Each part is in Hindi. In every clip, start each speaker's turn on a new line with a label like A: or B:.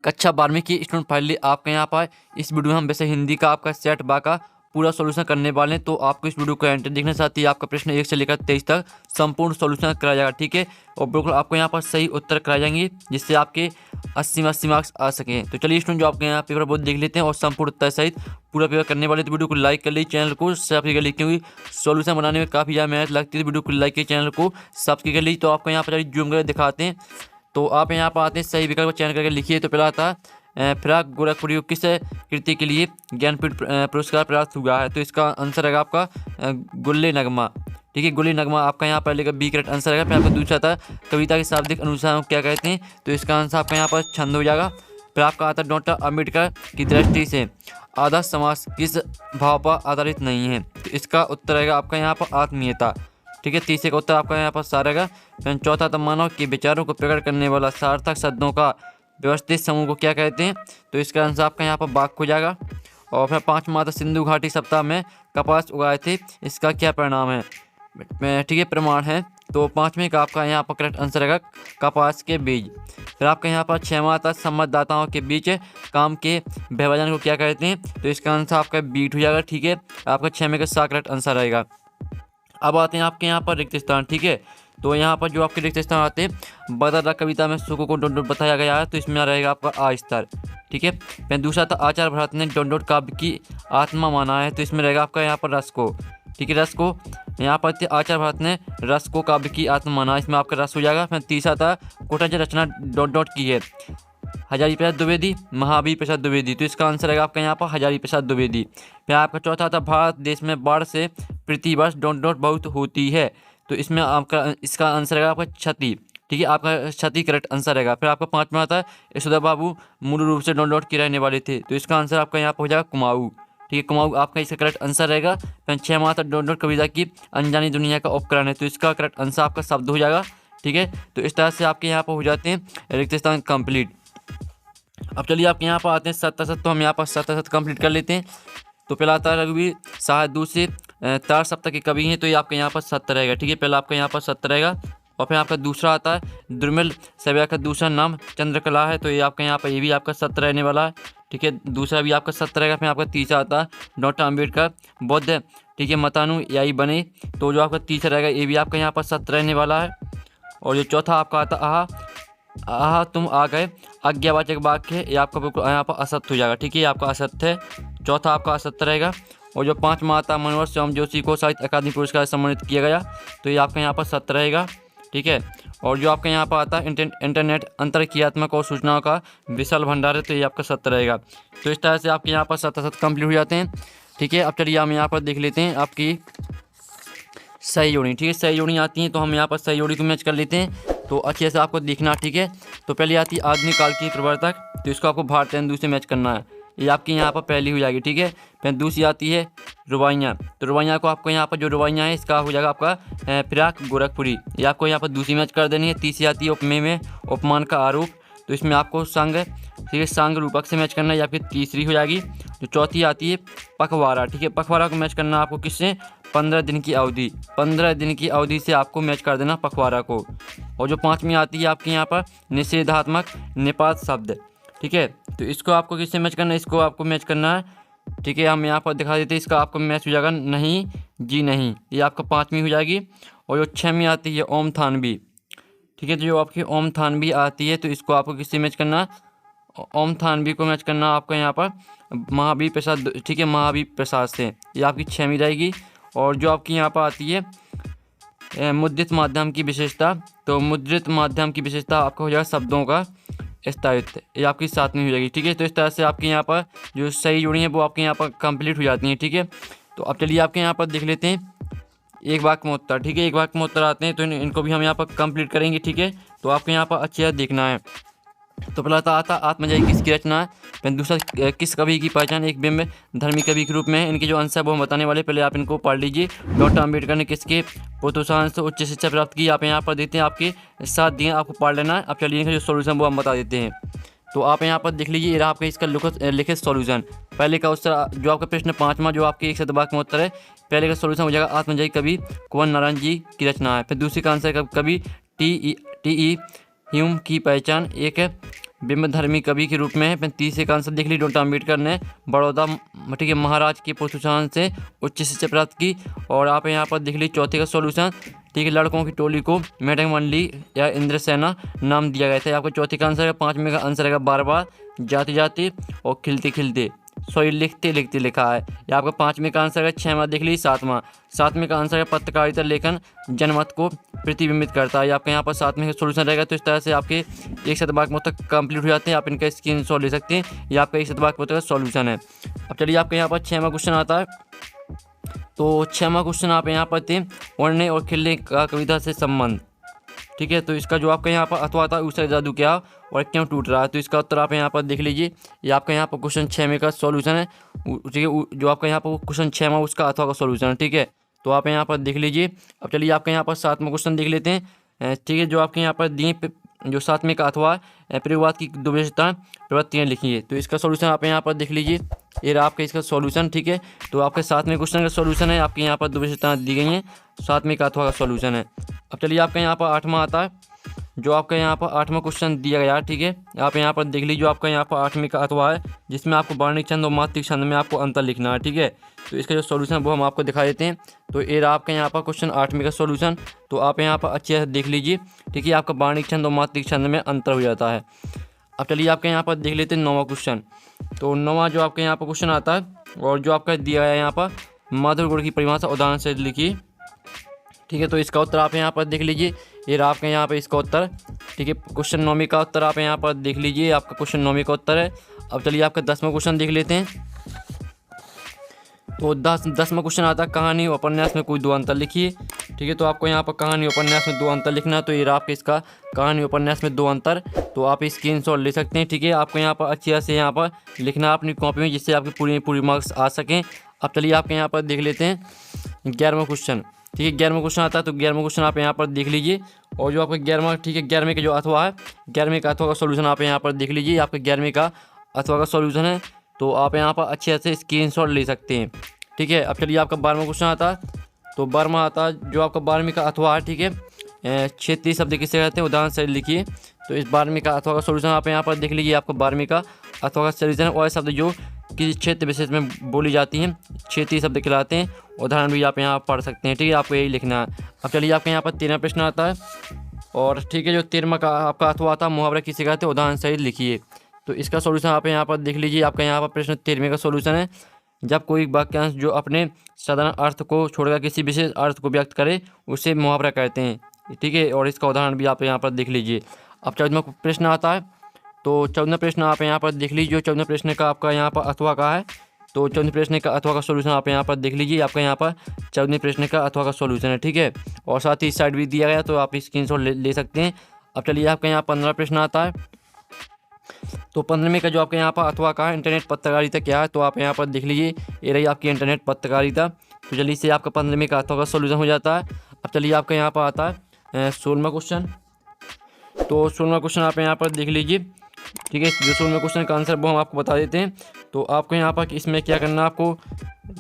A: कक्षा 12वीं की स्टूडेंट फाइनली आपके यहाँ पर इस वीडियो में हम वैसे हिंदी का आपका सेट बा का पूरा सॉल्यूशन करने वाले हैं। तो आपको इस वीडियो को एंड देखने के साथ ही आपका प्रश्न 1 से लेकर 23 तक संपूर्ण सॉल्यूशन कराया जाएगा, ठीक है। और बिल्कुल आपको यहाँ पर सही उत्तर कराए जाएंगे जिससे आपके 80 में 80 मार्क्स आ सकें। तो चलिए स्टूडेंट जो आपके यहाँ पेपर बहुत देख लेते हैं और संपूर्ण उत्तर सहित पूरा पेपर करने वाले। तो वीडियो को लाइक कर लीजिए, चैनल को सब्सक्राइब कर लीजिए, क्योंकि सॉल्यूशन बनाने में काफ़ी ज़्यादा मेहनत लगती है। वीडियो को लाइक कीजिए, चैनल को सब्सक्राइब कर लीजिए। तो आपको यहाँ पर जूम करके दिखाते हैं। तो आप यहाँ पर आते हैं, सही विकल्प को चयन करके लिखिए। तो पहला आता है फिराक गोरखपुरी को किस कृति के लिए ज्ञानपीठ पुरस्कार प्राप्त हुआ है। तो इसका आंसर रहेगा आपका गुल्ले नगमा, ठीक है। गुल्ले नगमा आपका यहाँ पर लेकर बी करेक्ट आंसर रहेगा। फिर आपका दूसरा था कविता के शाब्दिक अनुसार क्या कहते हैं। तो इसका आंसर आपका यहाँ पर छंद हो जाएगा। फिर आपका आता है डॉक्टर अम्बेडकर की दृष्टि से आदर्श समाज किस भाव पर आधारित नहीं है। तो इसका उत्तर रहेगा आपका यहाँ पर आत्मीयता, ठीक है। तीसरे का उत्तर आपका यहाँ पर सार रहेगा। फिर चौथा था मानव के विचारों को प्रकट करने वाला सार्थक शब्दों का व्यवस्थित समूह को क्या कहते हैं। तो इसका आंसर आपका यहाँ पर वाक्य हो जाएगा। और फिर पाँचवा था सिंधु घाटी सप्ताह में कपास उगाए थे, इसका क्या परिणाम है, ठीक है, प्रमाण है। तो पाँचवें का आपका यहाँ पर करेक्ट आंसर रहेगा कपास के बीज। फिर आपका यहाँ पर छठवां था संवाददाताओं के बीच काम के विभाजन को क्या कहते हैं। तो इसका आंसर आपका बीट हो जाएगा, ठीक है। आपका छठवें का सा करेक्ट आंसर रहेगा। अब आते हैं आपके यहाँ पर रिक्त स्थान, ठीक है। तो यहाँ पर जो आपके रिक्त स्थान आते हैं बदला कविता में सुख को डॉट डॉट बताया गया है। तो इसमें रहेगा आपका आ स्तर, ठीक है। फिर दूसरा था आचार्य भरत ने डॉट डॉट काव्य की आत्मा माना है। तो इसमें रहेगा आपका यहाँ पर रस को, ठीक है, रस को। यहाँ पर आचार्य भरत ने रस को काव्य की आत्मा माना, इसमें आपका रस हो जाएगा। फिर तीसरा था कोटाचार्य रचना डॉट डॉट की है हजारी प्रसाद द्विवेदी, महावीर प्रसाद द्विवेदी। तो इसका आंसर रहेगा आपका यहाँ पर हजारी प्रसाद द्विवेदी। फिर आपका चौथा था भारत देश में बाढ़ से प्रतिवर्ष डॉट डॉट बहुत होती है। तो इसमें आपका इसका आंसर रहेगा आपका क्षति, ठीक है, आपका क्षति करेक्ट आंसर रहेगा। फिर आपका पाँचवा आता है यशोदा बाबू मूल रूप से डॉट डॉट के रहने वाले थे। तो इसका आंसर आपका यहाँ पर हो जाएगा कुमाऊँ, ठीक है, कुमाऊँ आपका इसका करेक्ट आंसर रहेगा। फिर छठवां आता डॉट डॉट कविता की अनजानी दुनिया का उपकरण है। तो इसका करेक्ट आंसर आपका शब्द हो जाएगा, ठीक है। तो इस तरह से आपके यहाँ पर हो जाते हैं रिक्त स्थान कंप्लीट। अब चलिए आपके यहाँ पर आते हैं सत्ता। तो हम यहाँ पर सत्ता कंप्लीट कर लेते हैं। तो पहला आता है रघुवीर शायद दूसरे तार सप्ताह के कवि हैं। तो ये आपके यहाँ पर सत्य रहेगा, ठीक है। पहला आपका यहाँ पर सत्य रहेगा। और फिर आपका दूसरा आता है दुर्मिल सव्या का दूसरा नाम चंद्रकला है। तो ये आपका यहाँ पर ये भी आपका सत्य रहने वाला है, ठीक है, दूसरा भी आपका सत्य रहेगा। फिर आपका तीसरा आता है डॉक्टर अम्बेडकर बौद्ध, ठीक है, मतानुयायी बने। तो जो आपका तीसरा रहेगा ये भी आपका यहाँ पर सत्य रहने वाला है। और जो चौथा आपका आता आहा आहा तुम आ गए आज्ञावाचक वाक्य, ये आपका बिल्कुल यहाँ पर असत्य हो जाएगा, ठीक है, ये आपका असत्य है। चौथा आपका असत्य रहेगा। और जो पाँचवा आता मनोहर श्याम जोशी को साहित्य अकादमी पुरस्कार से सम्मानित किया गया। तो ये आपका यहाँ पर सत्य रहेगा, ठीक है। और जो आपका यहाँ पर आता है इंटरनेट अंतरक्रियात्मक और सूचनाओं का विशाल भंडार है। तो ये आपका सत्य रहेगा। तो इस तरह से आपके यहाँ पर सत्य कंप्लीट हो जाते हैं, ठीक है। अब चलिए हम यहाँ पर देख लेते हैं आपकी सही जोड़ी, ठीक है, सही जोड़ी आती हैं। तो हम यहाँ पर सही जोड़ी को मैच कर लेते हैं। तो अच्छे से आपको देखना, ठीक है। तो पहले आती है आधुनिक काल की प्रवर्तक। तो इसको आपको भारत हिंदू से मैच करना है, ये आपकी यहाँ पर पहली हो जाएगी, ठीक है। फिर दूसरी आती है रुबाइयाँ। तो रुबाइयाँ को आपको यहाँ पर जो रुबाइयाँ है इसका हो जाएगा आपका फिराक गोरखपुरी, ये आपको यहाँ पर दूसरी मैच कर देनी है। तीसरी आती है उपमेय में उपमान का आरोप। तो इसमें आपको संग, ठीक है, संग रूपक से मैच करना है, या फिर तीसरी हो जाएगी। जो चौथी आती है पखवाड़ा, ठीक है, पखवाड़ा को मैच करना आपको किससे 15 दिन की अवधि, 15 दिन की अवधि से आपको मैच कर देना पखवाड़ा को। और जो पाँचवीं आती है आपके यहाँ पर निषेधात्मक निपात शब्द, ठीक है। तो इसको आपको किससे मैच करना है, इसको आपको मैच करना है, ठीक है। हम यहाँ पर दिखा देते हैं, इसका आपको मैच हो जाएगा नहीं जी नहीं, ये आपका पाँचवीं हो जाएगी। और जो छठवीं आती है ओम थानवी, ठीक है, जो आपकी ओम थानवी आती है। तो इसको आपको किससे मैच करना है, ओम थानवी को मैच करना आपका यहाँ पर महावीर प्रसाद, ठीक है, महावीर प्रसाद से, ये आपकी छठवीं रहेगी। और जो आपकी यहाँ पर आती है मुद्रित माध्यम की विशेषता। तो मुद्रित माध्यम की विशेषता आपका हो जाएगा शब्दों का स्थायित्व, ये आपकी सातवीं हो जाएगी, ठीक है। तो इस तरह से आपके यहाँ पर जो सही जोड़ी है वो आपके यहाँ पर कंप्लीट हो जाती हैं, ठीक है। तो अब चलिए आपके यहाँ पर देख लेते हैं एक वाक्य में उत्तर, ठीक है, एक वाक्य में उत्तर आते हैं। तो इनको भी हम यहाँ पर कंप्लीट करेंगे, ठीक है। तो आपको यहाँ पर अच्छे से देखना है। तो पहला आता आत्मजयी किसकी रचना है। फिर दूसरा किस कवि की पहचान एक बिंब धर्मी कवि के रूप में है। इनके जो आंसर है वो हम बताने वाले, पहले आप इनको पढ़ लीजिए। डॉक्टर अम्बेडकर ने किसके प्रोत्साहन से उच्च शिक्षा प्राप्त की, आप यहाँ पर देते हैं, आपके साथ दिए, आपको पढ़ लेना है। अब चलिए इनका जो सोल्यूशन वो हम बता देते हैं। तो आप यहाँ पर देख लीजिए, आपका इसका लिखित सॉल्यूशन। पहले का उत्तर जो आपका प्रश्न पाँचवा जो आपके एक शतवाक्य में उत्तर है, पहले का सॉल्यूशन हो जाएगा आत्मजयी कवि कुंवर नारायण जी की रचना है। फिर दूसरी का आंसर कवि टी ई ह्यूम की पहचान एक बिंबधर्मी कवि के रूप में है। 30 का आंसर देख लीजिए। डॉक्टर अम्बेडकर ने बड़ौदा ठीक है महाराज के प्रोत्साहन से उच्च शिक्षा प्राप्त की। और आप यहाँ पर देख लीजिए चौथे का सॉल्यूशन, ठीक है, लड़कों की टोली को मेढक मंडली या इंद्रसेना नाम दिया गया था। आपका चौथे का आंसर है। 5वें का आंसर है बार बार, जाते जाते और खिलते खिलते, सॉरी लिखते लिखते लिखा है। या आपका 5वें का आंसर है। 6वां देख लीजिए 7वें का आंसर है पत्रकारिता लेखन जनमत को प्रतिबिंबित करता है। आपके यहाँ पर 7वें का सोल्यूशन रहेगा। तो इस तरह से आपके 1 शतवाक्य पुस्तक कंप्लीट हो जाते हैं। आप इनका स्क्रीनशॉट ले सकते हैं। ये आपका 1 शतवाक्य पुस्तक का सॉल्यूशन है। अब चलिए आपके यहाँ पर 6वां क्वेश्चन आता है। तो 6वां क्वेश्चन आप यहाँ पर थे, उड़ने और खिलने का कविता से संबंध, ठीक है। तो इसका जो आपका यहाँ पर अथवा आता है, उसका जादू क्या और क्यों टूट रहा है, तो इसका उत्तर आप यहाँ पर देख लीजिए। ये आपका यहाँ पर क्वेश्चन 6वें का सॉल्यूशन है, ठीक है। जो आपका यहाँ पर क्वेश्चन 6वां उसका अथवा का सॉल्यूशन है, ठीक है। तो आप यहाँ पर देख लीजिए। अब चलिए आपके यहाँ पर 7वां क्वेश्चन देख लेते हैं, ठीक है। जो आपके यहाँ पर दिए जो 7वें का अथवा प्रयोगवाद की 2 विशेषताएं प्रवृत्तियाँ लिखिए, तो इसका सॉल्यूशन आप यहाँ पर देख लीजिए। ये रहा आपका इसका सॉल्यूशन, ठीक है। तो आपके 7वें क्वेश्चन का सॉल्यूशन है। आपके यहाँ पर 2 विशेषताएं दी गई हैं, 7वें का अथवा का सॉल्यूशन है। अब चलिए आपका यहाँ पर 8वां आता है। जो आपका यहाँ पर 8वां क्वेश्चन दिया गया है, ठीक है। आप यहाँ पर देख लीजिए। जो आपका यहाँ पर 8वें का अथवा है, जिसमें आपको वर्णिक छंद और मात्रिक छंद में आपको अंतर लिखना है, ठीक है। तो इसका जो सॉल्यूशन वो हम आपको दिखा देते हैं। तो ये रहा आपका यहाँ पर क्वेश्चन 8वें का सॉल्यूशन। तो आप यहाँ पर अच्छे से देख लीजिए, ठीक है। आपका वर्णिक छंद और मात्रिक छंद में अंतर हो जाता है। अब चलिए आपके यहाँ पर देख लेते हैं 9वां क्वेश्चन। तो 9वां जो आपके यहाँ पर क्वेश्चन आता है, और जो आपका दिया है यहाँ पर माधुर गुण की परिभाषा उदाहरण से लिखिए, ठीक है। तो इसका उत्तर आप यहाँ पर देख लीजिए। ये रहा आपके यहाँ पर इसका उत्तर, ठीक है। क्वेश्चन 9वीं का उत्तर आप यहाँ पर देख लीजिए। आपका क्वेश्चन 9वीं का उत्तर है। अब चलिए आपका 10वां क्वेश्चन देख लेते हैं। तो 10वां क्वेश्चन आता है, कहानी और उपन्यास में कोई 2 अंतर लिखिए, ठीक है। तो आपको यहाँ पर कहानी उपन्यास में 2 अंतर लिखना है। तो ये रहा आपके इसका कहानी उपन्यास में 2 अंतर। तो आप स्क्रीनशॉट ले सकते हैं, ठीक है। आपको यहाँ पर अच्छी तरह से यहाँ पर लिखना है अपनी कॉपी में, जिससे आपके पूरी मार्क्स आ सकें। अब चलिए आपके यहाँ पर देख लेते हैं 11वां क्वेश्चन, ठीक है। 11वां क्वेश्चन आता है। तो 11वां क्वेश्चन आप यहाँ पर देख लीजिए। और जो आपका 11वां, ठीक है, 11वें का जो अथवा है, 11वें का अथवा का सॉल्यूशन आप यहाँ पर देख लीजिए। आपका 11वें का अथवा का सॉल्यूशन है। तो आप यहाँ पर अच्छे से स्क्रीनशॉट ले सकते हैं, ठीक है। अब चलिए आपका 12वां क्वेश्चन आता है। तो 12वां आता है, जो आपका 12वीं का अथवा है, ठीक है। क्षेत्रीय शब्द किसे कहते हैं, उदाहरण से लिखिए। तो इस 12वीं का अथवा का सॉल्यूशन आप यहाँ पर देख लीजिए। आपका 12वीं का अथवा का सॉल्यूशन है। और शब्द जो किसी क्षेत्र विशेष में बोली जाती हैं, क्षेत्रीय शब्द कहलाते हैं। उदाहरण भी आप यहाँ पढ़ सकते हैं, ठीक है। आपको यही लिखना है। अब चलिए आपके यहाँ पर 13वां प्रश्न आता है। और ठीक है, जो 13वां का आपका अथवा आता है, मुहावरा किसे कहते हैं, उदाहरण सहित लिखिए। तो इसका सॉल्यूशन आप यहाँ पर देख लीजिए। आपका यहाँ पर प्रश्न 13वें का सॉल्यूशन है, जब कोई वाक्यांश जो अपने साधारण अर्थ को छोड़कर किसी विशेष अर्थ को व्यक्त करे, उसे मुहावरा कहते हैं, ठीक है। और इसका उदाहरण भी आप यहाँ पर देख लीजिए। अब 14वां प्रश्न आता है। तो 14वां प्रश्न आप यहाँ पर देख लीजिए। 14वें प्रश्न का आपका यहाँ पर अथवा का है। तो 14वें प्रश्न का अथवा का सॉल्यूशन आप यहाँ पर देख लीजिए। आपका यहाँ पर 14वें प्रश्न का अथवा का सॉल्यूशन है, ठीक है। और साथ ही इस साइड भी दिया गया, तो आप स्क्रीनशॉट ले सकते हैं। अब चलिए आपका यहाँ 15वां प्रश्न आता है। तो 15वें का जो आपके यहाँ पर अथवा का है, इंटरनेट पत्रकारिता क्या है, तो आप यहाँ पर देख लीजिए। ये रही आपकी इंटरनेट पत्रकारिता। तो जल्दी से आपका 15वें का अथवा का सॉल्यूशन हो जाता है। अब चलिए आपका यहाँ पर आता है 16वां क्वेश्चन। तो 16वां क्वेश्चन आप यहाँ पर देख लीजिए, ठीक है। जो 16वें क्वेश्चन का आंसर वो हम आपको बता देते हैं। तो आपको यहाँ पर इसमें क्या करना है, आपको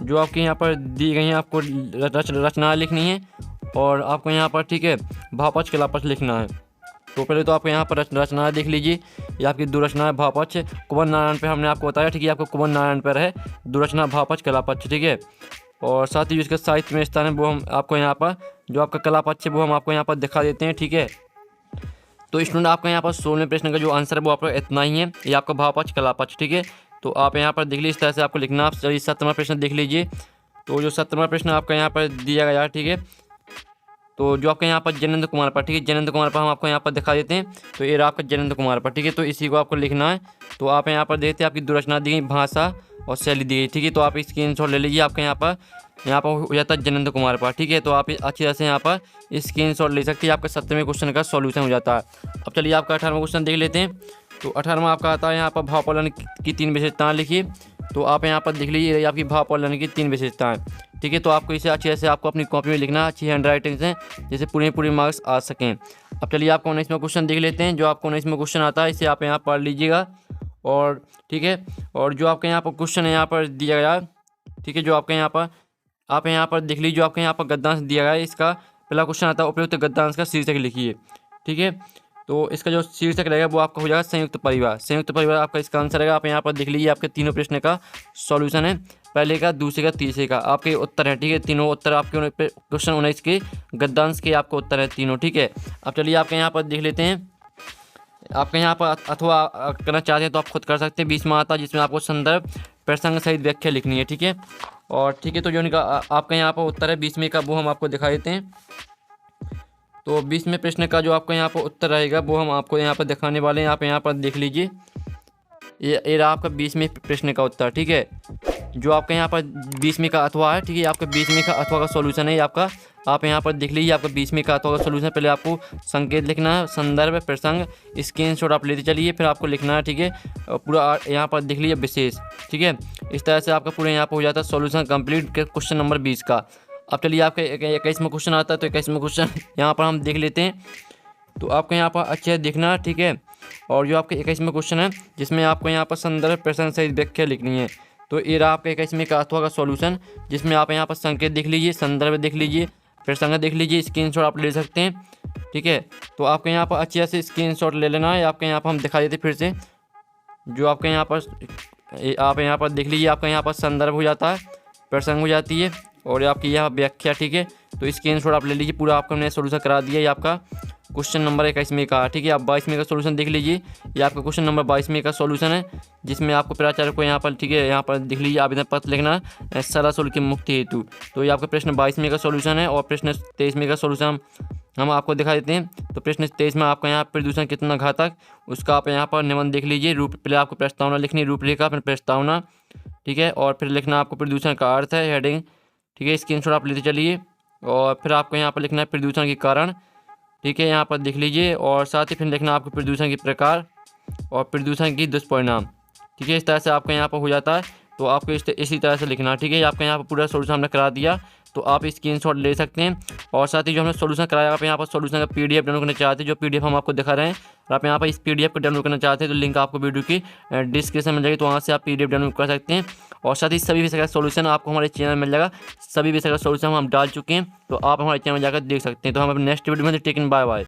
A: जो आपके यहाँ पर दी गई हैं, आपको रचनाएं लिखनी है। और आपको यहाँ पर, ठीक है, भावपक्ष कलापक्ष लिखना है। तो पहले तो आपको यहाँ पर रचनाएं देख लीजिए। ये आपकी 2 रचनाएं भावपक्ष कुंवर नारायण पर हमने आपको बताया, ठीक है। आपको कुंवर नारायण पर है 2 रचना भावपक्ष कलापक्ष, ठीक है। और साथ ही जो इसका साहित्य में स्थान है, वो हम आपको यहाँ पर जो आपका कलापक्ष है वो हम आपको यहाँ पर दिखा देते हैं, ठीक है। तो स्टूडेंट आपका यहाँ पर 16वें प्रश्न का जो आंसर है वो आपका इतना ही है। ये आपका भावपक्ष कलापक्ष, ठीक है। तो आप यहाँ पर देख लीजिए, इस तरह से आपको लिखना। आप चलिए 17वां प्रश्न देख लीजिए। तो जो 17वां प्रश्न आपका यहाँ पर दिया गया, ठीक है। तो जो आपके यहाँ पर जयनंद कुमार पर, ठीक है, जयनंद कुमार पर हम आपको यहाँ पर दिखा देते हैं। तो ये रहा आपका जयनंद कुमार पर, ठीक है। तो इसी को आपको लिखना है। तो आप यहाँ पर देखते हैं, आपकी 2 रचना दी गई, भाषा और शैली दी गई, ठीक है। तो आप स्क्रीनशॉट ले लीजिए। आपके यहाँ पर हो जाता है जयनंद कुमार पर, ठीक है। तो आप अच्छी तरह से यहाँ पर स्क्रीनशॉट ले सकते हैं। आपका 17वें क्वेश्चन का सॉल्यूशन हो जाता है। अब चलिए आपका 18वां क्वेश्चन देख लेते हैं। तो 18वां आपका आता है यहाँ पर भावपालन की 3 विशेषताएं लिखिए। तो आप यहाँ पर देख लीजिए, आपकी भावपालन की 3 विशेषताएं, ठीक है। तो आपको इसे अच्छी तरह से आपको अपनी कॉपी में लिखना, अच्छी हैंडराइटिंग से, जिससे पूरे मार्क्स आ सकें। अब चलिए आपको 19वां क्वेश्चन देख लेते हैं। जो आपको 19वां क्वेश्चन आता है, इसे आप यहाँ पढ़ लीजिएगा। और ठीक है, और जो आपके यहाँ पर क्वेश्चन है यहाँ पर दिया गया, ठीक है। जो आपके यहाँ पर आप यहाँ पर देख लीजिए, जो आपके यहाँ पर गद्यांश दिया गया है, इसका पहला क्वेश्चन आता है, उपयुक्त गद्यांश का शीर्षक लिखिए, ठीक है। तो इसका जो शीर्षक रहेगा वो आपका हो जाएगा संयुक्त परिवार। संयुक्त परिवार आपका इसका आंसर रहेगा। आप यहाँ पर देख लीजिए, आपके तीनों प्रश्न का सॉल्यूशन है, पहले का, दूसरे का, तीसरे का आपके उत्तर है। ठीक है, तीनों उत्तर आपके क्वेश्चन 19 के गद्यांश के आपको उत्तर है तीनों। ठीक है, अब चलिए आपके यहाँ पर देख लेते हैं। आपके यहाँ पर अथवा करना चाहते हैं तो आप खुद कर सकते हैं। 20वां आता है जिसमें आपको संदर्भ प्रसंग सहित व्याख्या लिखनी है। ठीक है, और ठीक है, तो जो इनका आपका यहाँ पर उत्तर है 20वें का वो हम आपको दिखा देते हैं। तो 20वें प्रश्न का जो आपका यहाँ पर उत्तर रहेगा वो हम आपको यहाँ पर दिखाने वाले हैं। आप यहाँ पर देख लीजिए, ये रहा आपका 20वें प्रश्न का उत्तर। ठीक है, जो आपका यहाँ पर 20वें का अथवा है। ठीक है, आपका 20वें का अथवा का सॉल्यूशन है आपका। आप यहाँ पर देख लीजिए, आपका 20वें का अथवा का सॉल्यूशन। पहले आपको संकेत लिखना है, संदर्भ प्रसंग स्क्रीनशॉट आप लेते चलिए, फिर आपको लिखना है। ठीक है, पूरा यहाँ पर देख लीजिए विशेष। ठीक है, इस तरह से आपका पूरा यहाँ पर हो जाता है सॉल्यूशन कंप्लीट क्वेश्चन नंबर 20 का। अब चलिए आपका 21वां क्वेश्चन आता है, तो 21वां क्वेश्चन यहाँ पर हम देख लेते हैं। तो आपको यहाँ पर अच्छे से देखना। ठीक है, और जो आपका 21वां क्वेश्चन है जिसमें आपको यहाँ पर संदर्भ प्रसंग सहित व्याख्या लिखनी है। तो ये रहा आपका 21वें का अथवा का सॉल्यूशन, जिसमें आप यहाँ पर संकेत देख लीजिए, संदर्भ देख लीजिए, प्रसंग देख लीजिए, स्क्रीनशॉट आप ले सकते हैं। ठीक है, तो आपके यहाँ पर अच्छे से स्क्रीनशॉट ले लेना है। आपके यहाँ पर हम दिखा देते फिर से, जो आपके यहाँ पर आप यहाँ पर देख लीजिए, आपका यहाँ पर संदर्भ हो जाता है, प्रसंग हो जाती है, और आपकी यह व्याख्या। ठीक है, तो स्क्रीनशॉट आप ले लीजिए। पूरा आपको हमने सोल्यूशन करा दिया। ये आपका क्वेश्चन नंबर 21वें का। ठीक है, आप 22वें का सोल्यूशन देख लीजिए। ये आपका क्वेश्चन नंबर 22वें का सोल्यूशन है, जिसमें आपको प्राचार्य को यहाँ पर, ठीक है, यहाँ पर देख लीजिए, आवेदन पत्र लिखना सलाह शुल्क की मुक्ति हेतु। तो ये आपका प्रश्न 22वें का सोल्यूशन है। और प्रश्न 23वें का सोल्यूशन हम आपको दिखा देते हैं। तो प्रश्न 23 में आपका यहाँ प्रदूषण कितना घातक, उसका आप यहाँ पर निबंध देख लीजिए। रूप पहले आपको प्रस्तावना लिखनी, रूपरेखा, फिर प्रस्तावना। ठीक है, और फिर लिखना आपको प्रदूषण का अर्थ है, हेडिंग। ठीक है, स्क्रीनशॉट आप लेते चलिए, और फिर आपको यहाँ पर लिखना है प्रदूषण के कारण। ठीक है, यहाँ पर देख लीजिए, और साथ ही फिर लिखना आपको प्रदूषण के प्रकार और प्रदूषण की दुष्परिणाम। ठीक है, इस तरह से आपका यहाँ पर हो जाता है। तो आपको इसी तरह से लिखना। ठीक है, आपका यहाँ पर पूरा सोल्यूशन हमने करा दिया, तो आप स्क्रीनशॉट ले सकते हैं। और साथ ही जो हमने सोल्यूशन कराया, आप यहाँ पर सोल्यूशन का PDF डाउनलोड करना चाहते हैं, जो PDF हम आपको दिखा रहे हैं, और आप यहाँ पर इस PDF को डाउनलोड करना चाहते हैं तो लिंक आपको वीडियो की डिस्क्रिप्शन में जाएगी, तो वहाँ से आप PDF डाउनलोड कर सकते हैं। और साथ ही सभी विषय का सोल्यूशन आपको हमारे चैनल में मिल जाएगा। सभी विषय का सोल्यूशन हम डाल चुके हैं, तो आप हमारे चैनल में जाकर देख सकते हैं। तो हम अपने नेक्स्ट वीडियो में टेकिन बाय बाय।